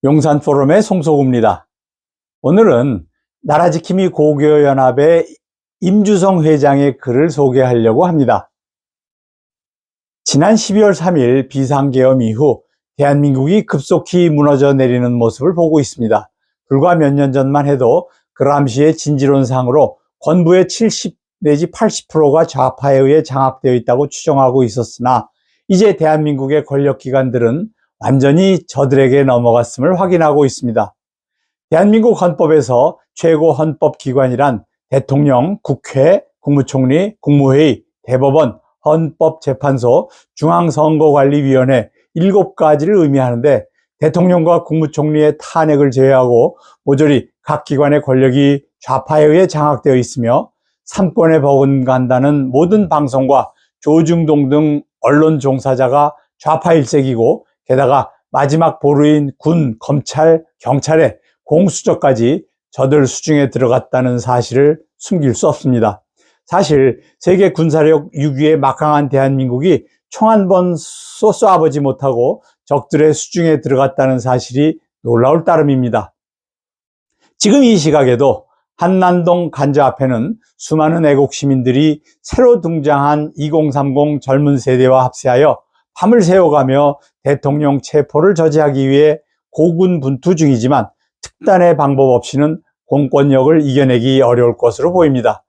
용산포럼의 송소구입니다. 오늘은 나라지킴이 고교연합의 임주성 회장의 글을 소개하려고 합니다. 지난 12월 3일 비상계엄 이후 대한민국이 급속히 무너져 내리는 모습을 보고 있습니다. 불과 몇 년 전만 해도 그람시의 진지론상으로 권부의 70 내지 80%가 좌파에 의해 장악되어 있다고 추정하고 있었으나 이제 대한민국의 권력기관들은 완전히 저들에게 넘어갔음을 확인하고 있습니다. 대한민국 헌법에서 최고 헌법기관이란 대통령, 국회, 국무총리, 국무회의, 대법원, 헌법재판소, 중앙선거관리위원회 7가지를 의미하는데 대통령과 국무총리의 탄핵을 제외하고 모조리 각 기관의 권력이 좌파에 의해 장악되어 있으며 삼권에 버금간다는 모든 방송과 조중동 등 언론 종사자가 좌파 일색이고 게다가 마지막 보루인 군, 검찰, 경찰의 공수처까지 저들 수중에 들어갔다는 사실을 숨길 수 없습니다. 사실 세계 군사력 6위의 막강한 대한민국이 총 한 번 쏘아보지 못하고 적들의 수중에 들어갔다는 사실이 놀라울 따름입니다. 지금 이 시각에도 한남동 간자 앞에는 수많은 애국 시민들이 새로 등장한 2030 젊은 세대와 합세하여 밤을 새워가며 대통령 체포를 저지하기 위해 고군분투 중이지만 특단의 방법 없이는 공권력을 이겨내기 어려울 것으로 보입니다.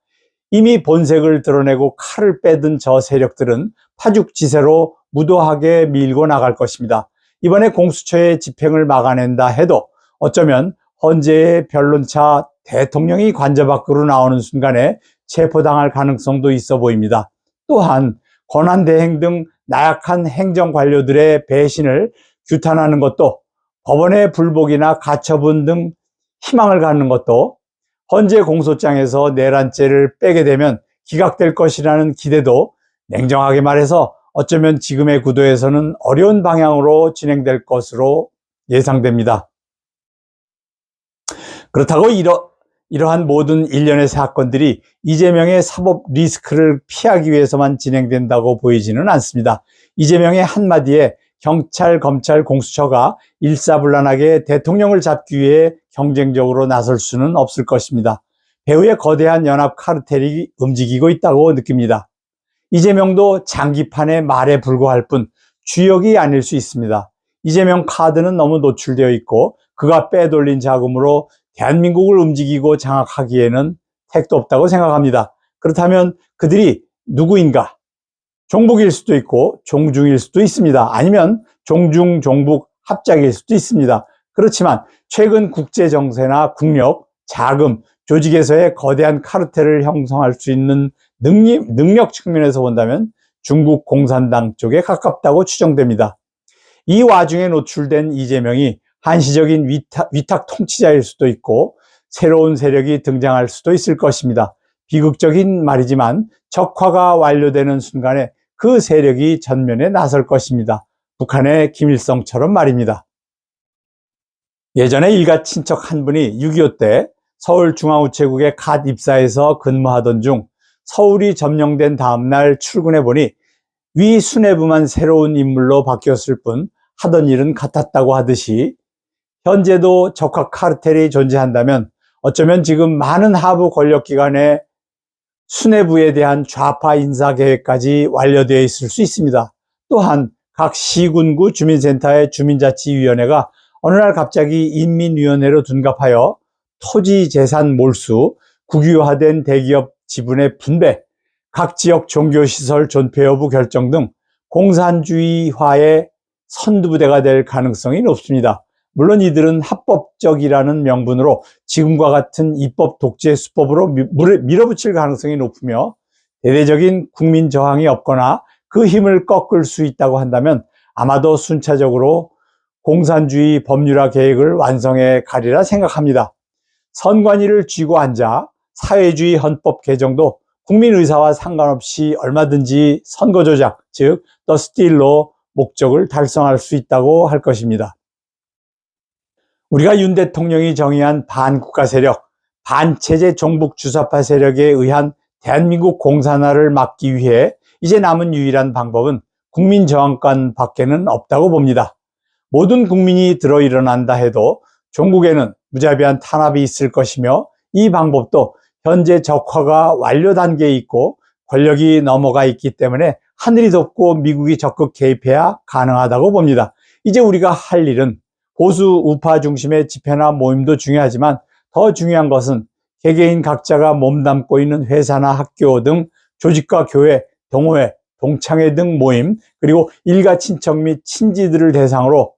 이미 본색을 드러내고 칼을 빼든 저 세력들은 파죽지세로 무도하게 밀고 나갈 것입니다. 이번에 공수처의 집행을 막아낸다 해도 어쩌면 헌재의 변론차 대통령이 관저 밖으로 나오는 순간에 체포당할 가능성도 있어 보입니다. 또한 권한대행 등 나약한 행정관료들의 배신을 규탄하는 것도, 법원의 불복이나 가처분 등 희망을 갖는 것도, 헌재 공소장에서 내란죄를 빼게 되면 기각될 것이라는 기대도 냉정하게 말해서 어쩌면 지금의 구도에서는 어려운 방향으로 진행될 것으로 예상됩니다. 그렇다고 이러한 모든 일련의 사건들이 이재명의 사법 리스크를 피하기 위해서만 진행된다고 보이지는 않습니다. 이재명의 한마디에 경찰, 검찰, 공수처가 일사불란하게 대통령을 잡기 위해 경쟁적으로 나설 수는 없을 것입니다. 배후에 거대한 연합 카르텔이 움직이고 있다고 느낍니다. 이재명도 장기판의 말에 불과할 뿐 주역이 아닐 수 있습니다. 이재명 카드는 너무 노출되어 있고 그가 빼돌린 자금으로 대한민국을 움직이고 장악하기에는 택도 없다고 생각합니다. 그렇다면 그들이 누구인가? 종북일 수도 있고 종중일 수도 있습니다. 아니면 종중, 종북 합작일 수도 있습니다. 그렇지만 최근 국제정세나 국력, 자금, 조직에서의 거대한 카르텔을 형성할 수 있는 능력 측면에서 본다면 중국 공산당 쪽에 가깝다고 추정됩니다. 이 와중에 노출된 이재명이 한시적인 위탁 통치자일 수도 있고 새로운 세력이 등장할 수도 있을 것입니다. 비극적인 말이지만 적화가 완료되는 순간에 그 세력이 전면에 나설 것입니다. 북한의 김일성처럼 말입니다. 예전에 일가 친척 한 분이 6.25 때 서울중앙우체국에 갓 입사해서 근무하던 중 서울이 점령된 다음 날 출근해 보니 위 수뇌부만 새로운 인물로 바뀌었을 뿐 하던 일은 같았다고 하듯이 현재도 적화 카르텔이 존재한다면 어쩌면 지금 많은 하부 권력기관의 수뇌부에 대한 좌파 인사 계획까지 완료되어 있을 수 있습니다. 또한 각 시군구 주민센터의 주민자치위원회가 어느 날 갑자기 인민위원회로 둔갑하여 토지 재산 몰수, 국유화된 대기업 지분의 분배, 각 지역 종교시설 존폐 여부 결정 등 공산주의화의 선두부대가 될 가능성이 높습니다. 물론 이들은 합법적이라는 명분으로 지금과 같은 입법 독재 수법으로 밀어붙일 가능성이 높으며 대대적인 국민 저항이 없거나 그 힘을 꺾을 수 있다고 한다면 아마도 순차적으로 공산주의 법률화 계획을 완성해 가리라 생각합니다. 선관위를 쥐고 앉아 사회주의 헌법 개정도 국민 의사와 상관없이 얼마든지 선거 조작, 즉 더 스틸로 목적을 달성할 수 있다고 할 것입니다. 우리가 윤 대통령이 정의한 반국가 세력, 반체제 종북 주사파 세력에 의한 대한민국 공산화를 막기 위해 이제 남은 유일한 방법은 국민저항권 밖에는 없다고 봅니다. 모든 국민이 들어 일어난다 해도 종국에는 무자비한 탄압이 있을 것이며, 이 방법도 현재 적화가 완료 단계에 있고 권력이 넘어가 있기 때문에 하늘이 덮고 미국이 적극 개입해야 가능하다고 봅니다. 이제 우리가 할 일은 보수 우파 중심의 집회나 모임도 중요하지만 더 중요한 것은 개개인 각자가 몸담고 있는 회사나 학교 등 조직과 교회, 동호회, 동창회 등 모임, 그리고 일가 친척 및 친지들을 대상으로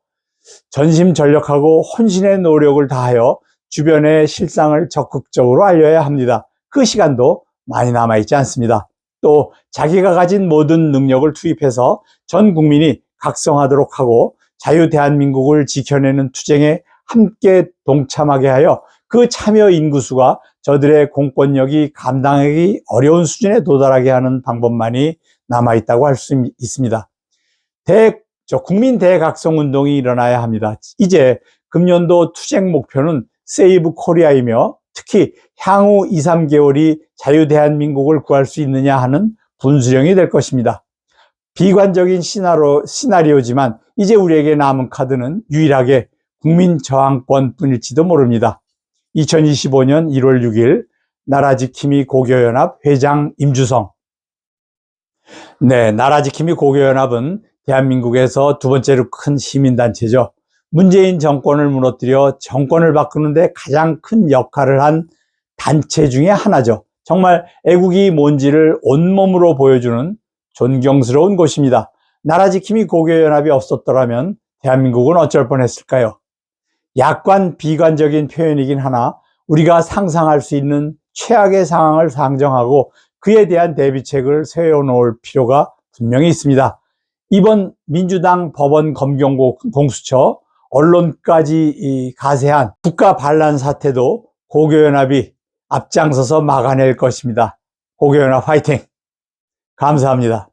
전심전력하고 혼신의 노력을 다하여 주변의 실상을 적극적으로 알려야 합니다. 그 시간도 많이 남아있지 않습니다. 또 자기가 가진 모든 능력을 투입해서 전 국민이 각성하도록 하고 자유 대한민국을 지켜내는 투쟁에 함께 동참하게 하여 그 참여 인구수가 저들의 공권력이 감당하기 어려운 수준에 도달하게 하는 방법만이 남아있다고 할 수 있습니다. 국민 대각성운동이 일어나야 합니다. 이제 금년도 투쟁 목표는 세이브 코리아이며, 특히 향후 2, 3개월이 자유 대한민국을 구할 수 있느냐 하는 분수령이 될 것입니다. 비관적인 시나리오지만 이제 우리에게 남은 카드는 유일하게 국민 저항권 뿐일지도 모릅니다. 2025년 1월 6일 나라지킴이 고교연합 회장 임주성. 네, 나라지킴이 고교연합은 대한민국에서 두 번째로 큰 시민단체죠. 문재인 정권을 무너뜨려 정권을 바꾸는데 가장 큰 역할을 한 단체 중에 하나죠. 정말 애국이 뭔지를 온몸으로 보여주는 존경스러운 곳입니다. 나라지킴이 고교연합이 없었더라면 대한민국은 어쩔 뻔했을까요? 약간 비관적인 표현이긴 하나 우리가 상상할 수 있는 최악의 상황을 상정하고 그에 대한 대비책을 세워놓을 필요가 분명히 있습니다. 이번 민주당 법원 검경 공수처 언론까지 가세한 국가 반란 사태도 고교연합이 앞장서서 막아낼 것입니다. 고교연합 화이팅! 감사합니다.